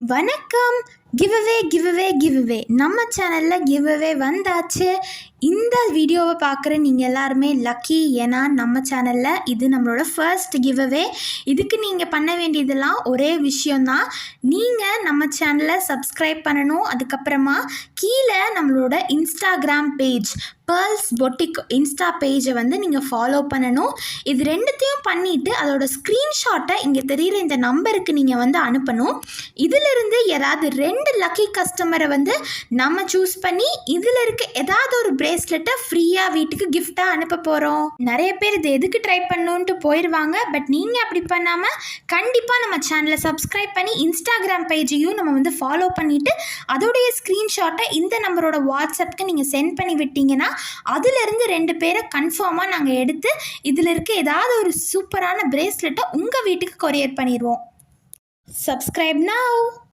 வணக்கம். கிவ்அவே நம்ம சேனலில் கிவ்அவே வந்தாச்சு. இந்த வீடியோவை பார்க்குற நீங்கள் எல்லாருமே லக்கி. ஏன்னா நம்ம சேனலில் இது நம்மளோட ஃபர்ஸ்ட் கிவ்அவே. இதுக்கு நீங்கள் பண்ண வேண்டியதெல்லாம் ஒரே விஷயந்தான். நீங்கள் நம்ம சேனலை சப்ஸ்கிரைப் பண்ணணும். அதுக்கப்புறமா கீழே நம்மளோட Instagram page pearls boutique Insta பேஜை நீங்கள் ஃபாலோ பண்ணணும். இது ரெண்டுத்தையும் பண்ணிவிட்டு அதோட ஸ்க்ரீன்ஷாட்டை இங்கே தெரிகிற இந்த நம்பருக்கு நீங்கள் அனுப்பணும். இதிலிருந்து ஏதாவது 2 லக்கி கஸ்டமரை நம்ம சூஸ் பண்ணி இதில் இருக்க ஏதாவது ஒரு பிரேஸ்லெட்டை ஃப்ரீயாக வீட்டுக்கு கிஃப்டாக அனுப்ப போகிறோம். நிறைய பேர் இது எதுக்கு ட்ரை பண்ணணுன்ட்டு போயிடுவாங்க. பட் நீங்கள் அப்படி பண்ணாமல் கண்டிப்பாக நம்ம சேனலை சப்ஸ்கிரைப் பண்ணி இன்ஸ்டாகிராம் பேஜையும் நம்ம ஃபாலோ பண்ணிவிட்டு அதோடைய ஸ்க்ரீன்ஷாட்டை இந்த நம்பரோட வாட்ஸ்அப்புக்கு நீங்கள் சென்ட் பண்ணி விட்டீங்கன்னா அதிலிருந்து 2 பேரை கன்ஃபார்மாக நாங்கள் எடுத்து இதில் இருக்க ஏதாவது ஒரு சூப்பரான பிரேஸ்லெட்டை உங்கள் வீட்டுக்கு கொரியர் பண்ணிடுவோம். Subscribe now.